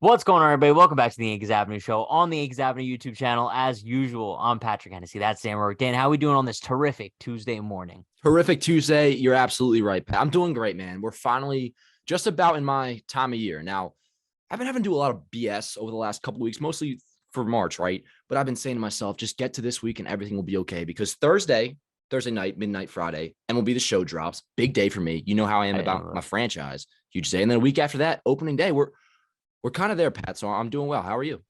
What's going on, everybody? Welcome back to the Yankees Avenue Show on the Yankees Avenue YouTube channel. As usual, I'm Patrick Hennessy. That's Dan Rourke. Dan, how are we doing on this terrific Tuesday morning? Horrific Tuesday. You're absolutely right, Pat. I'm doing great, man. We're finally just about in my time of year. Now, I've been having to do a lot of BS over the last couple of weeks, mostly for March, right? But I've been saying to myself, just get to this week and everything will be okay because Thursday night, midnight Friday, and will be the show drops. Big day for me. You know how I am about my franchise. Huge day. And then a week after that, opening day, we're kind of there, Pat. So I'm doing well. How are you?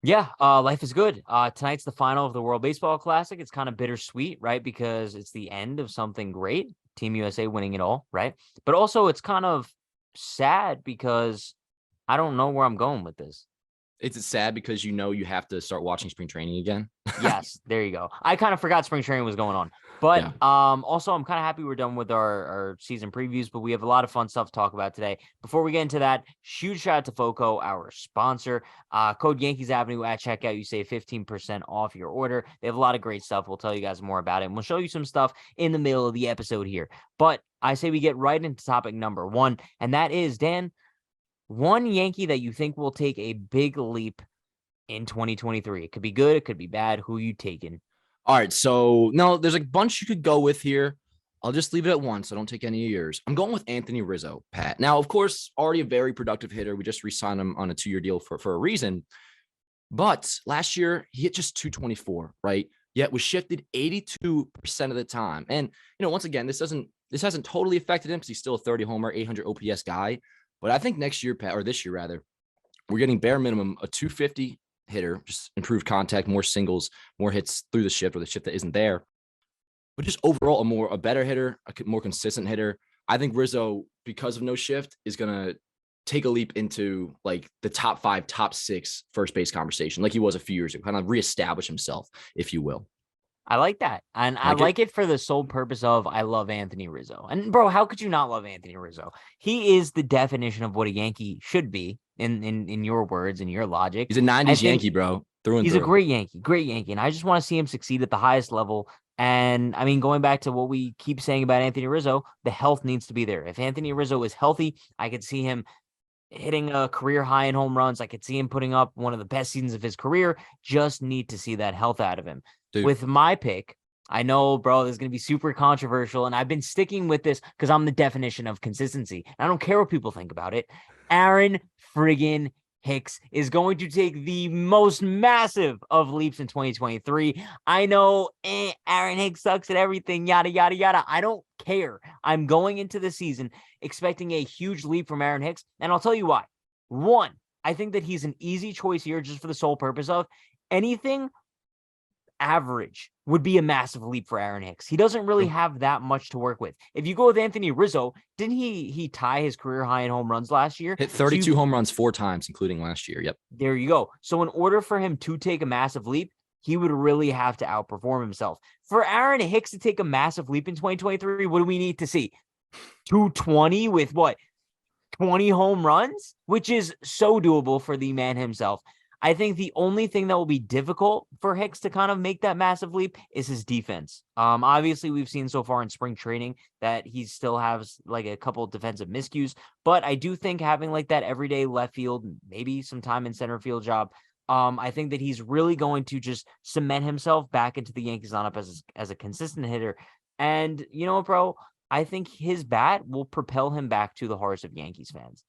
Yeah, life is good. Tonight's the final of the World Baseball Classic. It's kind of bittersweet, right? Because it's the end of something great. Team USA winning it all, right? But also it's kind of sad because I don't know where I'm going with this. It's sad because you know you have to start watching spring training again. Yes, there you go. I kind of forgot spring training was going on. But Yeah. also I'm kind of happy we're done with our season previews, but we have a lot of fun stuff to talk about today. Before we get into that, huge shout out to FOCO, our sponsor. Code Yankees Avenue at checkout. You save 15% off your order. They have a lot of great stuff. We'll tell you guys more about it. And we'll show you some stuff in the middle of the episode here. But I say we get right into topic number one, and that is, Dan, one Yankee that you think will take a big leap in 2023. It could be good, it could be bad. Who you taking? All right. So, no, there's a bunch you could go with here. I'll just leave it at one, so don't take any of yours. I'm going with Anthony Rizzo, Pat. Now, of course, already a very productive hitter. We just re-signed him on a 2-year deal for a reason. But last year, he hit just 224, right? Yet was shifted 82% of the time. And, once again, this hasn't totally affected him because he's still a 30 homer, 800 OPS guy. But I think next year, Pat, or this year rather, we're getting bare minimum a 250 hitter, just improved contact, more singles, more hits through the shift or the shift that isn't there. But just overall, a better hitter, a more consistent hitter. I think Rizzo, because of no shift, is gonna take a leap into like the top 5, top 6 first base conversation, like he was a few years ago, kind of reestablish himself, if you will. I like that. And I Like it? like it for the sole purpose of I love Anthony Rizzo. And bro, how could you not love Anthony Rizzo? He is the definition of what a Yankee should be in your words and your logic. He's a I 90s think Yankee, bro, through and he's a through. great Yankee, great Yankee. And I just want to see him succeed at the highest level. And I mean, going back to what we keep saying about Anthony Rizzo, the health needs to be there. If Anthony Rizzo is healthy, I could see him hitting a career high in home runs. I could see him putting up one of the best seasons of his career. Just need to see that health out of him. Dude, With my pick, I know, bro, this is going to be super controversial, and I've been sticking with this because I'm the definition of consistency. I don't care what people think about it. Aaron friggin' Hicks is going to take the most massive of leaps in 2023. I know Aaron Hicks sucks at everything, yada, yada, yada. I don't care. I'm going into the season expecting a huge leap from Aaron Hicks, and I'll tell you why. One, I think that he's an easy choice here just for the sole purpose of anything average would be a massive leap for Aaron Hicks. He doesn't really have that much to work with. If you go with Anthony Rizzo, didn't he tie his career high in home runs last year? hit 32 home runs 4 times, including last year. Yep. There you go. So in order for him to take a massive leap, he would really have to outperform himself. For Aaron Hicks to take a massive leap in 2023, what do we need to see? 220 with what? 20 home runs, which is so doable for the man himself. I think the only thing that will be difficult for Hicks to kind of make that massive leap is his defense. Obviously, we've seen so far in spring training that he still has like a couple of defensive miscues, but I do think having like that everyday left field, maybe some time in center field job, I think that he's really going to just cement himself back into the Yankees lineup as a consistent hitter. And you know what, bro? I think his bat will propel him back to the hearts of Yankees fans.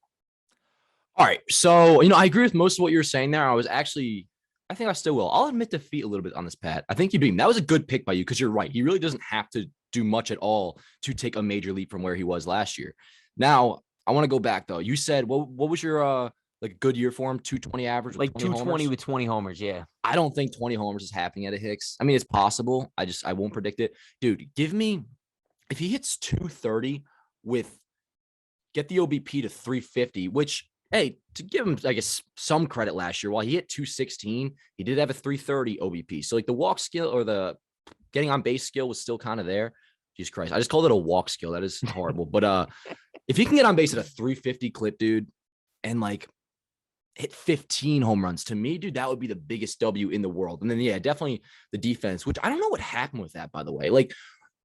All right. So, I agree with most of what you were saying there. I think I still will. I'll admit defeat a little bit on this, Pat. I think you beat him. That was a good pick by you because you're right. He really doesn't have to do much at all to take a major leap from where he was last year. Now, I want to go back though. You said what was your like good year for him? 220 average with Like 20 220 homers? with 20 homers, yeah. I don't think 20 homers is happening at a Hicks. I mean, it's possible. I won't predict it. Dude, give me if he hits 230 with get the OBP to 350, which, hey, to give him, I guess, some credit last year, while he hit 216, he did have a 330 OBP. So, like, the walk skill or the getting on base skill was still kind of there. Jesus Christ. I just called it a walk skill. That is horrible. But if he can get on base at a 350 clip, dude, and like hit 15 home runs, to me, dude, that would be the biggest W in the world. And then, yeah, definitely the defense, which I don't know what happened with that, by the way. Like,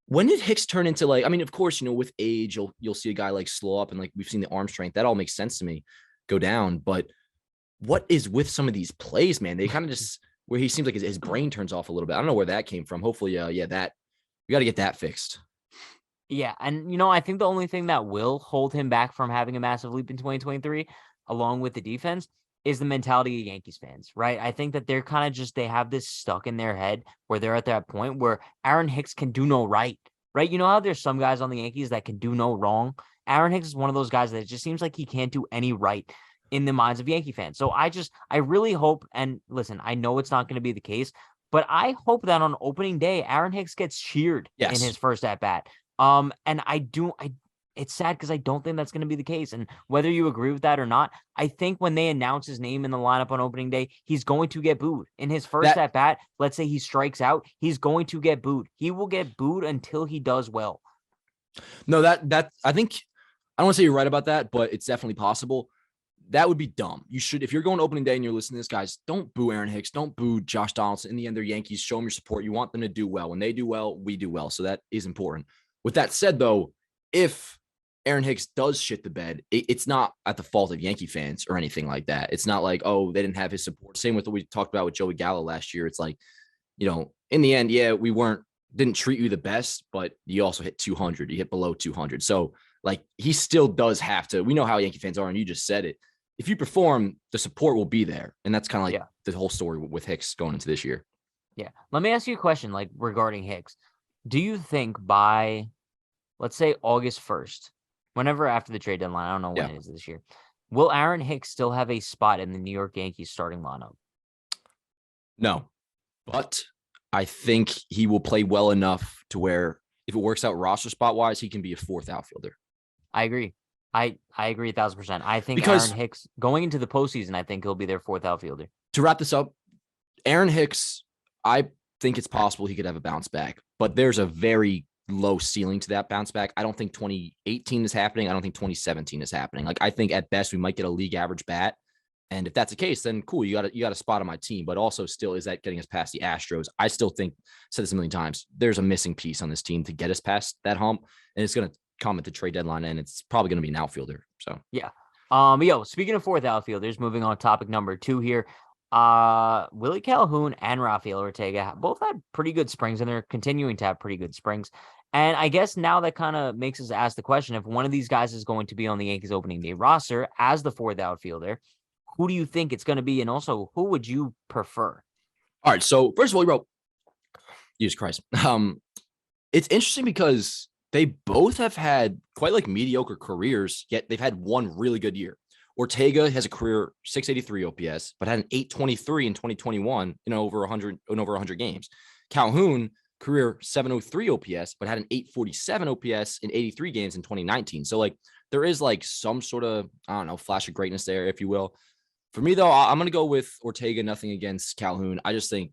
when did Hicks turn into like, I mean, of course, with age, you'll see a guy like slow up and like we've seen the arm strength. That all makes sense to me go down. But what is with some of these plays, man? They kind of just where he seems like his brain turns off a little bit. I don't know where that came from. Hopefully, that we got to get that fixed. Yeah, and I think the only thing that will hold him back from having a massive leap in 2023, along with the defense, is the mentality of Yankees fans, right? I think that they're kind of just they have this stuck in their head where they're at that point where Aaron Hicks can do no right, right? You know how there's some guys on the Yankees that can do no wrong? Aaron Hicks is one of those guys that it just seems like he can't do any right in the minds of Yankee fans. So I really hope, and listen, I know it's not going to be the case, but I hope that on opening day, Aaron Hicks gets cheered in Yes. his first at bat. And it's sad because I don't think that's going to be the case. And whether you agree with that or not, I think when they announce his name in the lineup on opening day, he's going to get booed in his first at bat. Let's say he strikes out, he's going to get booed. He will get booed until he does well. No, that I think I don't want to say you're right about that, but it's definitely possible. That would be dumb. You should, if you're going to opening day and you're listening to this, guys, don't boo Aaron Hicks. Don't boo Josh Donaldson. In the end, they're Yankees. Show them your support. You want them to do well. When they do well, we do well. So that is important. With that said, though, if Aaron Hicks does shit the bed, it's not at the fault of Yankee fans or anything like that. It's not like, oh, they didn't have his support. Same with what we talked about with Joey Gallo last year. It's like, in the end, yeah, we didn't treat you the best, but you also hit 200. You hit below 200. So, like, he still does have to. We know how Yankee fans are, and you just said it. If you perform, the support will be there. And that's kind of like the whole story with Hicks going into this year. Yeah. Let me ask you a question, like, regarding Hicks. Do you think by, let's say, August 1st, whenever after the trade deadline, I don't know when it is this year, will Aaron Hicks still have a spot in the New York Yankees starting lineup? No. But I think he will play well enough to where if it works out roster spot wise, he can be a fourth outfielder. I agree. I agree 1,000%. I think Aaron Hicks going into the postseason, I think he'll be their fourth outfielder. To wrap this up, Aaron Hicks, I think it's possible he could have a bounce back, but there's a very low ceiling to that bounce back. I don't think 2018 is happening. I don't think 2017 is happening. Like, I think at best we might get a league average bat. And if that's the case, then cool, you got a spot on my team. But also, still, is that getting us past the Astros? I still think, said this a million times, there's a missing piece on this team to get us past that hump, and it's going to come at the trade deadline, and it's probably going to be an outfielder. So yeah. Speaking of fourth outfielders, moving on to topic number 2 here. Willie Calhoun and Rafael Ortega both had pretty good springs, and they're continuing to have pretty good springs. And I guess now that kind of makes us ask the question, if one of these guys is going to be on the Yankees opening day roster as the fourth outfielder, who do you think it's going to be? And also, who would you prefer? All right. So first of all, you wrote, Jesus Christ. It's interesting because they both have had quite like mediocre careers, yet they've had one really good year. Ortega has a career 683 OPS, but had an 823 in 2021 in over 100 games. Calhoun, career 703 OPS, but had an 847 OPS in 83 games in 2019. So like there is like some sort of, I don't know, flash of greatness there, if you will. For me, though, I'm going to go with Ortega. Nothing against Calhoun. I just think,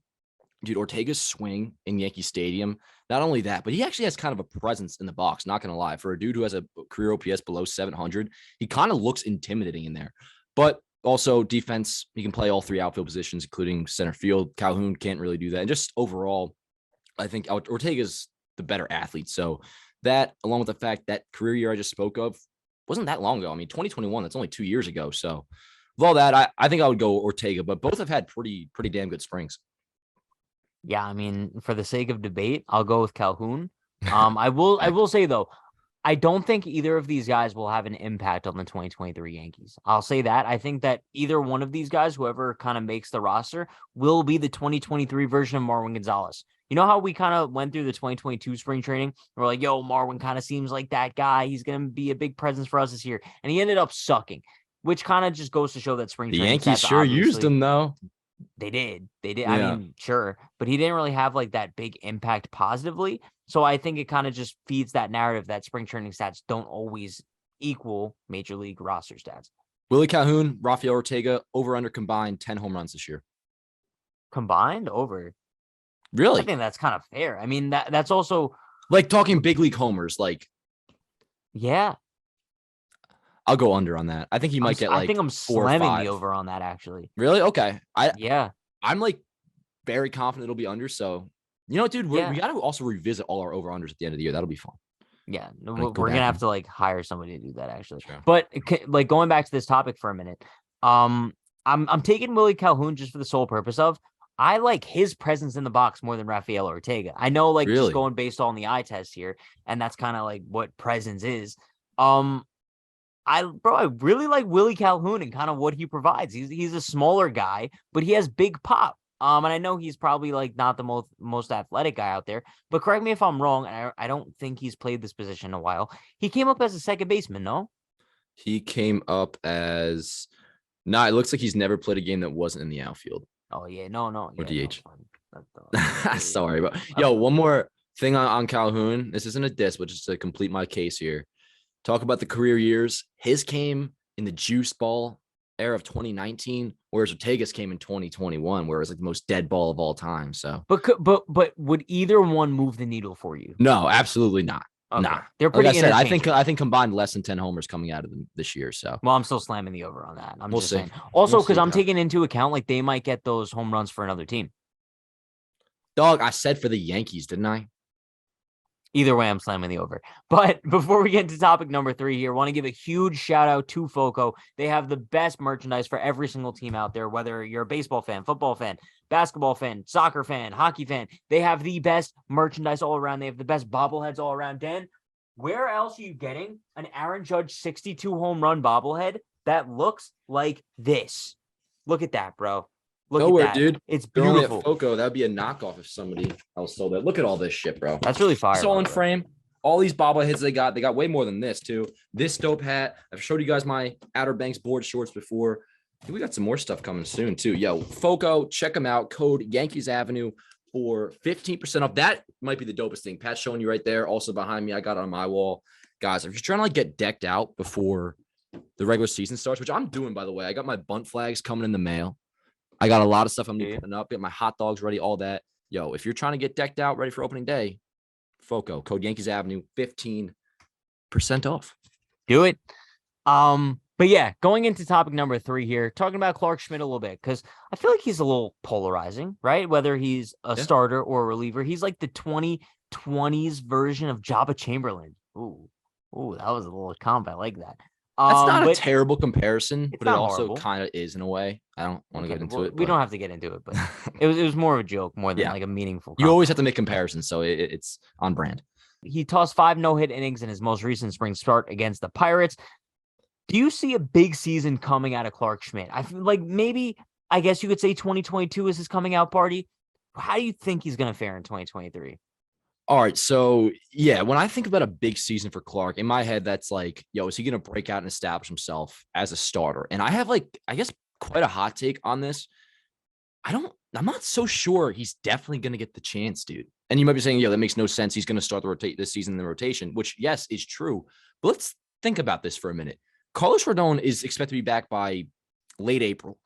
dude, Ortega's swing in Yankee Stadium, not only that, but he actually has kind of a presence in the box, not going to lie. For a dude who has a career OPS below 700, he kind of looks intimidating in there. But also defense, he can play all 3 outfield positions, including center field. Calhoun can't really do that. And just overall, I think Ortega's the better athlete. So that, along with the fact that career year I just spoke of, wasn't that long ago. I mean, 2021, that's only 2 years ago. So with all that, I think I would go Ortega, but both have had pretty damn good springs. Yeah, I mean, for the sake of debate, I'll go with Calhoun. I will say though, I don't think either of these guys will have an impact on the 2023 Yankees. I'll say that. I think that either one of these guys, whoever kind of makes the roster, will be the 2023 version of Marwin Gonzalez. You know how we kind of went through the 2022 spring training? We're like, yo, Marwin kind of seems like that guy. He's going to be a big presence for us this year. And he ended up sucking, which kind of just goes to show that spring training. The Yankees sure used him, though. They did. Yeah. I mean, sure. But he didn't really have like that big impact positively. So I think it kind of just feeds that narrative that spring training stats don't always equal major league roster stats. Willie Calhoun, Rafael Ortega, over under combined 10 home runs this year. Combined over? Really? I think that's kind of fair. I mean, that's also like talking big league homers. Like, yeah. I'll go under on that. I think he might get like I think I'm slamming the over on that, actually. Really? Okay. I'm like very confident it'll be under. So, you know, dude, we got to also revisit all our over-unders at the end of the year. That'll be fun. Yeah. We're going to have to like hire somebody to do that, actually. Sure. But like going back to this topic for a minute, I'm taking Willie Calhoun just for the sole purpose of I like his presence in the box more than Rafael Ortega. I know, like, just Really? going based on the eye test here, and that's kind of like what presence is. Um, I really like Willie Calhoun and kind of what he provides. He's a smaller guy, but he has big pop. And I know he's probably like not the most athletic guy out there, but correct me if I'm wrong. And I don't think he's played this position in a while. He came up as a second baseman, no? He came up as it looks like he's never played a game that wasn't in the outfield Oh yeah, no, or yeah, no, DH. yeah, Sorry, but yeah. one more thing on Calhoun. This isn't a diss, but just to complete my case here. Talk about the career years. His came in the juice ball era of 2019, whereas Ortega's came in 2021, where it was like the most dead ball of all time. So, But would either one move the needle for you? no, absolutely not. Okay. Nah, They're like pretty I said, interchangeable. I think combined less than 10 homers coming out of them this year. So Well, I'm still slamming the over on that. I'm we'll just see. saying. Also, We'll because see, I'm pal. taking into account like they might get those home runs for another team. Dog, I said for the Yankees, didn't I? Either way, I'm slamming the over. But before we get into topic number 3 here, I want to give a huge shout out to FOCO. They have the best merchandise for every single team out there, whether you're a baseball fan, football fan, basketball fan, soccer fan, hockey fan. They have the best merchandise all around. They have the best bobbleheads all around. Dan, where else are you getting an Aaron Judge 62 home run bobblehead that looks like this? Look at that, bro. Look Nowhere, at that. dude. It's They're only at beautiful. FOCO. That'd be a knockoff if somebody else sold that. Look at all this shit, bro. That's really fire. It's all by in the way. frame. All these bobbleheads they got way more than this too. This dope hat. I've showed you guys my Outer Banks board shorts before. I think we got some more stuff coming soon too. Yo, FOCO, check them out. Code Yankees Avenue for 15% off. That might be the dopest thing. Pat's showing you right there. Also behind me, I got it on my wall. Guys, if you're trying to like get decked out before the regular season starts, which I'm doing by the way, I got my bunt flags coming in the mail. I got a lot of stuff I'm putting up. Get my hot dogs ready, all that. Yo, if you're trying to get decked out, ready for opening day, FOCO, code Yankees Avenue, 15% off. Do it. But yeah, going into topic number 3 here, talking about Clark Schmidt a little bit, because I feel like he's a little polarizing, right? Whether he's a starter or a reliever, he's like the 2020s version of Jabba Chamberlain. Ooh, that was a little comp. I like that. That's not a terrible comparison, but it also horrible. kind of is in a way. I don't want to get into it. We don't have to get into it, but it was more of a joke more than like a meaningful You always have to make comparisons, so it's on brand. He tossed 5 no-hit innings in his most recent spring start against the Pirates. Do you see a big season coming out of Clark Schmidt? I feel like maybe, I guess you could say 2022 is his coming out party. How do you think he's going to fare in 2023? All right. So, yeah, when I think about a big season for Clark, in my head, that's like, yo, is he going to break out and establish himself as a starter? And I have like, I guess, quite a hot take on this. I'm not so sure he's definitely going to get the chance, dude. And you might be saying, yeah, that makes no sense. He's going to start this season in the rotation, which, yes, is true. But let's think about this for a minute. Carlos Rodon is expected to be back by late April.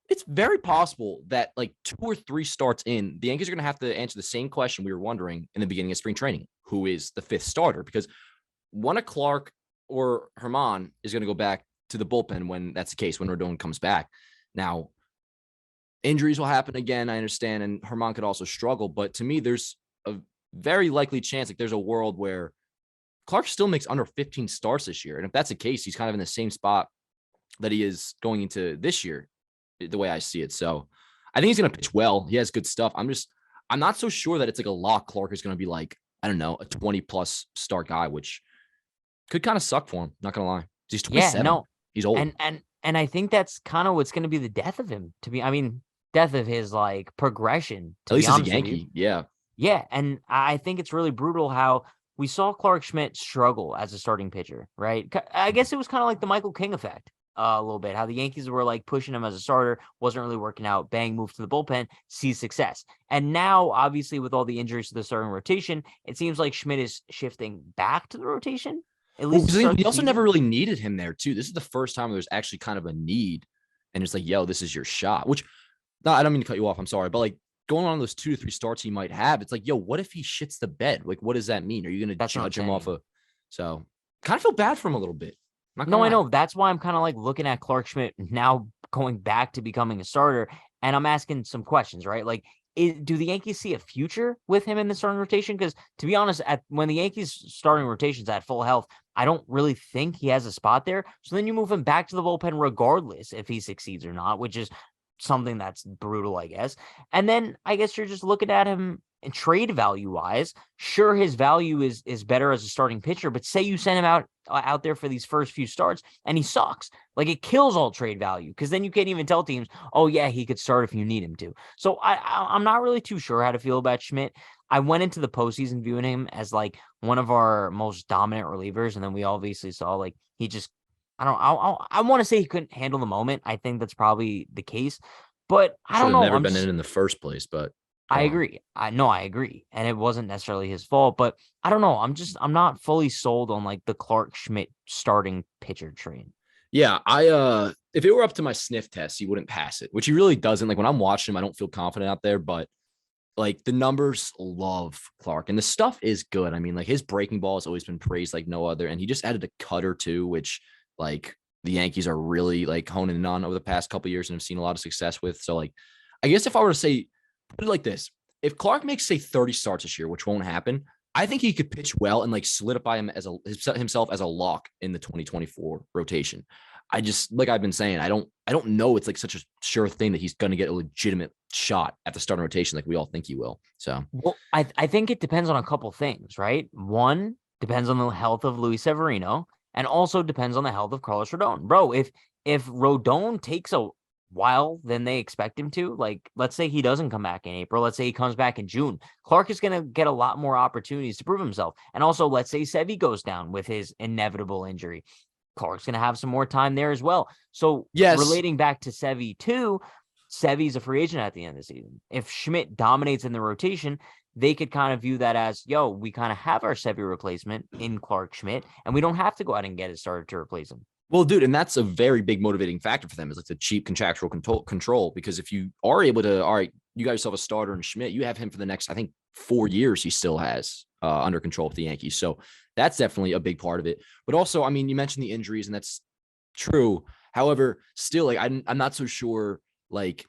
It's very possible that like 2 or 3 starts in, the Yankees are going to have to answer the same question we were wondering in the beginning of spring training. Who is the 5th starter? Because one of Clark or Herman is going to go back to the bullpen when that's the case, when Rodon comes back. Now, injuries will happen again, I understand, and Herman could also struggle. But to me, there's a very likely chance, like there's a world where Clark still makes under 15 starts this year. And if that's the case, he's kind of in the same spot that he is going into this year, the way I see it. So I think he's going to pitch well. He has good stuff. I'm not so sure that it's like a lock. Clark is going to be like, I don't know, a 20+ start guy, which could kind of suck for him. Not going to lie. He's 27. Yeah, no. He's old. And I think that's kind of what's going to be the death of him, death of his like progression. At least as a Yankee. Yeah. Yeah. And I think it's really brutal how we saw Clark Schmidt struggle as a starting pitcher, right? I guess it was kind of like the Michael King effect a little bit, how the Yankees were like pushing him as a starter, wasn't really working out. Bang, moved to the bullpen, sees success. And now, obviously, with all the injuries to the starting rotation, it seems like Schmidt is shifting back to the rotation. At least we also never really needed him there, too. This is the first time there's actually kind of a need. And it's like, yo, this is your shot, which I don't mean to cut you off. I'm sorry. But like, going on those 2 to 3 starts he might have, it's like, yo, what if he shits the bed? Like, what does that mean? Are you going to judge him off of? So kind of feel bad for him a little bit. No, I know. That's why I'm kind of like looking at Clark Schmidt now going back to becoming a starter. And I'm asking some questions, right? Like, do the Yankees see a future with him in the starting rotation? Because to be honest, when the Yankees starting rotation's at full health, I don't really think he has a spot there. So then you move him back to the bullpen regardless if he succeeds or not, which is something that's brutal, I guess. And then I guess you're just looking at him and trade value wise. Sure, his value is better as a starting pitcher, but say you send him out there for these first few starts and he sucks. Like, it kills all trade value, because then you can't even tell teams, oh yeah, he could start if you need him to. So I'm not really too sure how to feel about Schmidt. I went into the postseason viewing him as like one of our most dominant relievers, and then we obviously saw like he just, I want to say he couldn't handle the moment. I think that's probably the case, but I don't know. Never been in the first place, but I agree. I agree. And it wasn't necessarily his fault, but I don't know. I'm not fully sold on like the Clarke Schmidt starting pitcher train. Yeah, if it were up to my sniff test, he wouldn't pass it, which he really doesn't. Like, when I'm watching him, I don't feel confident out there, but like the numbers love Clarke and the stuff is good. I mean, like, his breaking ball has always been praised like no other. And he just added a cutter too, which like the Yankees are really like honing in on over the past couple of years and have seen a lot of success with. So like, I guess if I were to say, put it like this, if Clarke makes say 30 starts this year, which won't happen, I think he could pitch well and like solidify him as himself as a lock in the 2024 rotation. I just, like I've been saying, I don't know. It's like such a sure thing that he's going to get a legitimate shot at the starting rotation, like we all think he will. So, well, I think it depends on a couple things, right? One, depends on the health of Luis Severino, and also depends on the health of Carlos Rodon. Bro, if Rodon takes a while than they expect him to, like, let's say he doesn't come back in April, let's say he comes back in June, Clarke is going to get a lot more opportunities to prove himself. And also, let's say Sevy goes down with his inevitable injury, Clarke's going to have some more time there as well. So yes, relating back to Sevy too, Sevy's a free agent at the end of the season. If Schmidt dominates in the rotation, they could kind of view that as, yo, we kind of have our Sevy replacement in Clarke Schmidt, and we don't have to go out and get a starter to replace him. Well, dude, and that's a very big motivating factor for them, is like the cheap contractual control. Because if you are able to, all right, you got yourself a starter in Schmidt, you have him for the next, I think, 4 years he still has under control with the Yankees. So that's definitely a big part of it. But also, I mean, you mentioned the injuries, and that's true. However, still, like, I'm not so sure, like,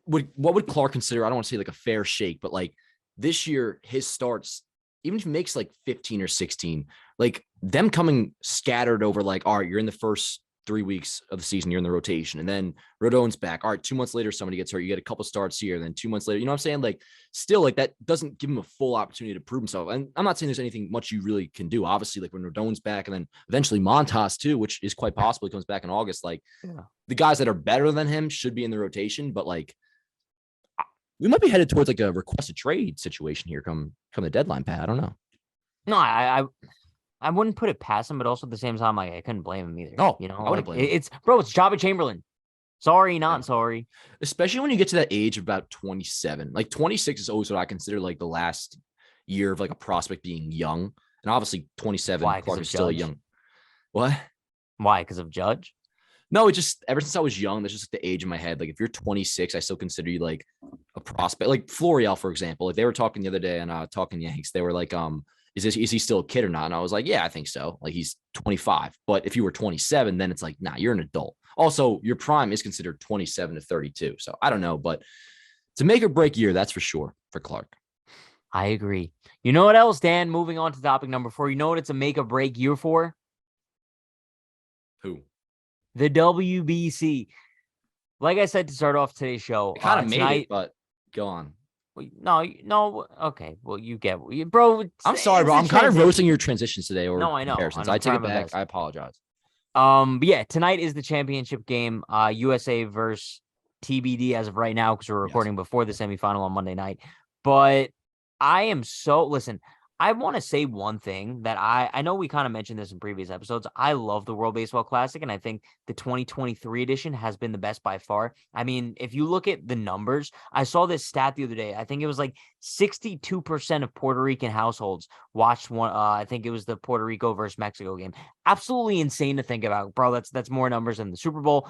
what would Clarke consider? I don't want to say like a fair shake, but like this year, his starts, even if he makes like 15 or 16, like them coming scattered over, like, all right, you're in the first 3 weeks of the season, you're in the rotation, and then Rodon's back. All right, 2 months later, somebody gets hurt. You get a couple starts here, and then 2 months later, you know what I'm saying? Like, still, like, that doesn't give him a full opportunity to prove himself. And I'm not saying there's anything much you really can do. Obviously, like when Rodon's back, and then eventually Montas too, which is quite possible he comes back in August. Like, the guys that are better than him should be in the rotation, but like, we might be headed towards like a requested trade situation here come the deadline, Pat. I don't know. No, I wouldn't put it past him, but also at the same time, like, I couldn't blame him either. No, you know, I wouldn't blame him. It's Jabba Chamberlain. Sorry, not sorry. Especially when you get to that age of about 27. Like 26 is always what I consider like the last year of like a prospect being young. And obviously 27, Clarke is still young. What? Why? Because of Judge? No, it just, ever since I was young, that's just the age in my head. Like, if you're 26, I still consider you like a prospect. Like Florial, for example. Like, they were talking the other day and Talking Yanks. They were like, is he still a kid or not? And I was like, yeah, I think so. Like, he's 25. But if you were 27, then it's like, nah, you're an adult. Also, your prime is considered 27 to 32. So I don't know, but it's a make or break year, that's for sure, for Clarke. I agree. You know what else, Dan? Moving on to topic number 4. You know what it's a make or break year for? Who? The WBC. Like I said to start off today's show, I kind of made it, but go on. No. Okay. Well, you get, bro. I'm sorry, bro. I'm kind of roasting your transitions today, or no, I know. I take it back. I apologize. But yeah, tonight is the championship game. USA versus TBD as of right now, because we're recording before the semifinal on Monday night. But listen, I want to say one thing that I know we kind of mentioned this in previous episodes. I love the World Baseball Classic, and I think the 2023 edition has been the best by far. I mean, if you look at the numbers, I saw this stat the other day. I think it was like 62% of Puerto Rican households watched one. I think it was the Puerto Rico versus Mexico game. Absolutely insane to think about, bro. That's more numbers than the Super Bowl.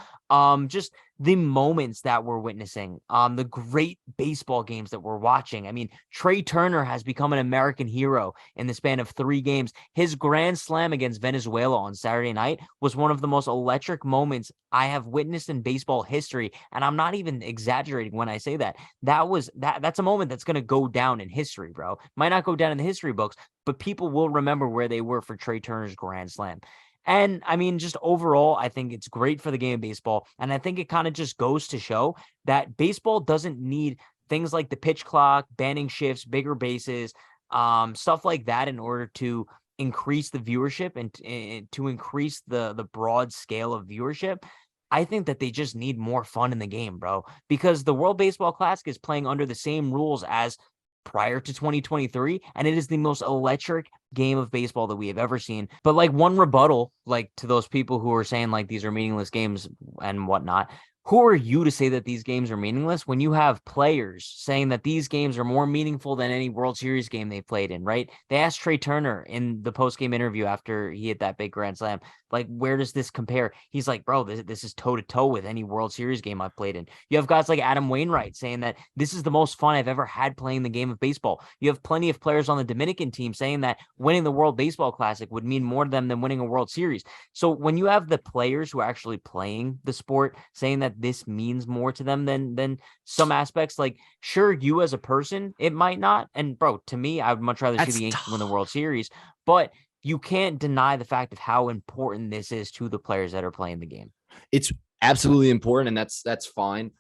Just the moments that we're witnessing, the great baseball games that we're watching. I mean, Trey Turner has become an American hero in the span of 3 games. His grand slam against Venezuela on Saturday night was one of the most electric moments I have witnessed in baseball history. And I'm not even exaggerating when I say that. That's a moment that's going to go down in history, bro. Might not go down in the history books, but people will remember where they were for Trey Turner's grand slam. And I mean, just overall, I think it's great for the game of baseball. And I think it kind of just goes to show that baseball doesn't need things like the pitch clock, banning shifts, bigger bases, stuff like that in order to increase the viewership and to increase the broad scale of viewership. I think that they just need more fun in the game, bro, because the World Baseball Classic is playing under the same rules as prior to 2023, and it is the most electric game of baseball that we have ever seen. But like one rebuttal, like to those people who are saying like these are meaningless games and whatnot, who are you to say that these games are meaningless when you have players saying that these games are more meaningful than any World Series game they played in, right? They asked Trey Turner in the post-game interview after he hit that big grand slam, like, where does this compare? He's like, bro, this is toe-to-toe with any World Series game I've played in. You have guys like Adam Wainwright saying that this is the most fun I've ever had playing the game of baseball. You have plenty of players on the Dominican team saying that winning the World Baseball Classic would mean more to them than winning a World Series. So when you have the players who are actually playing the sport saying that this means more to them than some aspects, like, sure, you as a person, it might not. And bro, to me, I would much rather see the Yankees win the World Series, but you can't deny the fact of how important this is to the players that are playing the game. It's absolutely important, and that's fine.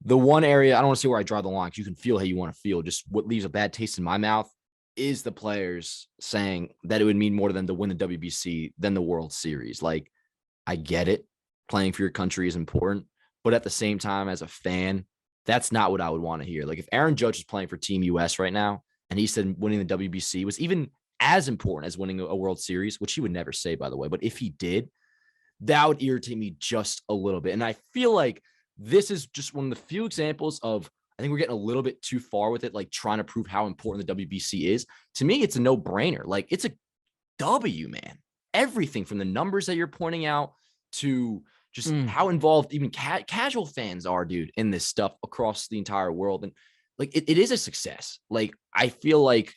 The one area I don't want to see where I draw the line, because you can feel how you want to feel. Just what leaves a bad taste in my mouth is the players saying that it would mean more to them to win the WBC than the World Series. Like, I get it. Playing for your country is important, but at the same time, as a fan, that's not what I would want to hear. Like, if Aaron Judge is playing for Team US right now, and he said winning the WBC was even as important as winning a World Series, which he would never say, by the way, but if he did, that would irritate me just a little bit. And I feel like this is just one of the few examples of, I think we're getting a little bit too far with it, like trying to prove how important the WBC is. To me, it's a no-brainer. Like, it's a W, man. Everything from the numbers that you're pointing out to just how involved even casual fans are, dude, in this stuff across the entire world. And like, it is a success. Like, I feel like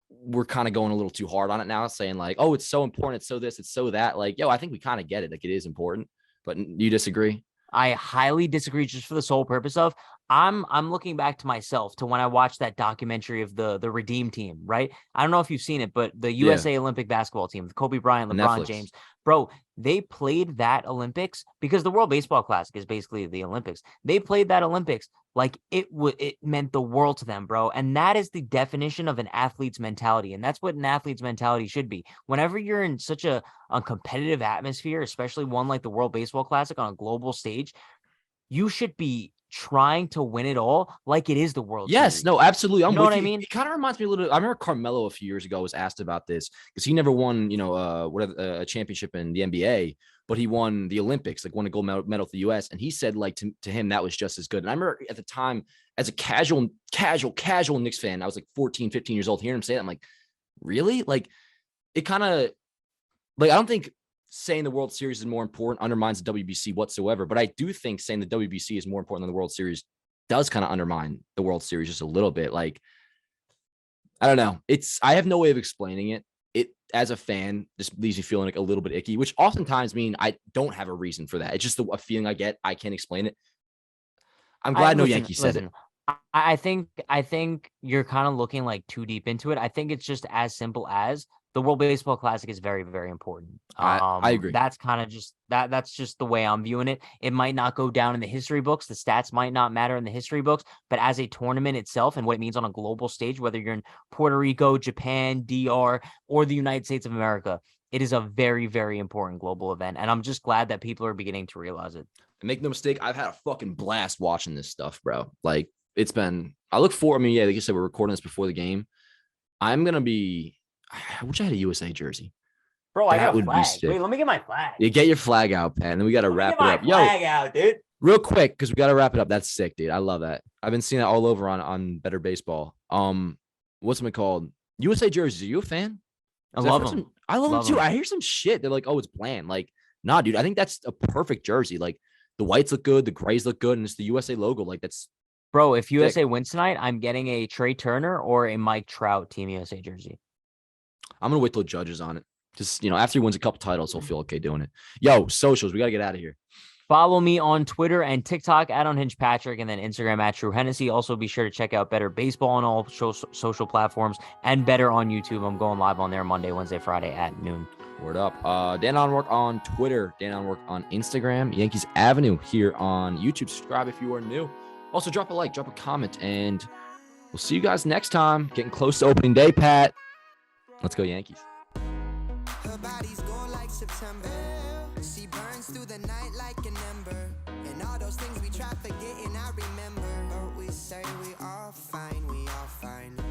we're kind of going a little too hard on it now, saying like, oh, it's so important, it's so this, it's so that. Like, yo, I think we kind of get it. Like, it is important. But you disagree? I highly disagree, just for the sole purpose of I'm looking back to myself to when I watched that documentary of the Redeem Team, right? I don't know if you've seen it, but the USA Olympic basketball team, the Kobe Bryant, LeBron James, bro, they played that Olympics because the World Baseball Classic is basically the Olympics. They played that Olympics like it meant the world to them, bro. And that is the definition of an athlete's mentality. And that's what an athlete's mentality should be. Whenever you're in such a competitive atmosphere, especially one like the World Baseball Classic on a global stage, you should be trying to win it all like it is the World Series. No, absolutely. You know what I mean? It kind of reminds me a little bit. I remember Carmelo a few years ago was asked about this because he never won, a championship in the NBA, but he won the Olympics, like won a gold medal for the US. And he said, like, to him, that was just as good. And I remember at the time, as a casual Knicks fan, I was like 14, 15 years old, hearing him say that. I'm like, really? Like, it kind of, like, I don't think saying the World Series is more important undermines the WBC whatsoever, but I do think saying the WBC is more important than the World Series does kind of undermine the World Series just a little bit. Like, I don't know. I have no way of explaining it. It, as a fan, just leaves you feeling like a little bit icky, which oftentimes mean I don't have a reason for that. It's just a feeling I get. I can't explain it. I'm glad no Yankee said it. I think you're kind of looking like too deep into it. I think it's just as simple as the World Baseball Classic is very, very important. I agree. That's kind of just that's just the way I'm viewing it. It might not go down in the history books. The stats might not matter in the history books, but as a tournament itself and what it means on a global stage, whether you're in Puerto Rico, Japan, DR, or the United States of America, it is a very, very important global event. And I'm just glad that people are beginning to realize it. And make no mistake, I've had a fucking blast watching this stuff, bro. Like, I look forward. I mean, yeah, like you said, we're recording this before the game. I wish I had a USA jersey. Bro, I got a flag. Wait, let me get my flag. You get your flag out, Pat, and then we got to wrap it up. Flag out, dude. Real quick, because we got to wrap it up. That's sick, dude. I love that. I've been seeing that all over on Better Baseball. What's it called? USA jerseys. Are you a fan? I love them. I love them Love too. 'em. I hear some shit. They're like, oh, it's bland. Like, nah, dude. I think that's a perfect jersey. Like, the whites look good, the grays look good, and it's the USA logo. Like, that's Bro, if USA wins tonight, I'm getting a Trey Turner or a Mike Trout Team USA jersey. I'm gonna wait till Judge is on it. Just after he wins a couple titles, he'll feel okay doing it. Yo, socials. We gotta get out of here. Follow me on Twitter and TikTok at Unhinged Patrick, and then Instagram at True Hennessy. Also, be sure to check out Better Baseball on all social platforms and Better on YouTube. I'm going live on there Monday, Wednesday, Friday at noon. Word up. Dan Onwork on Twitter, Dan Onwork on Instagram, Yankees Avenue here on YouTube. Subscribe if you are new. Also, drop a like, drop a comment, and we'll see you guys next time. Getting close to opening day, Pat. Let's go, Yankees. Her body's going like September. She burns through the night like an ember. And all those things we try forgetting, I remember. But we say we all fine, we all fine.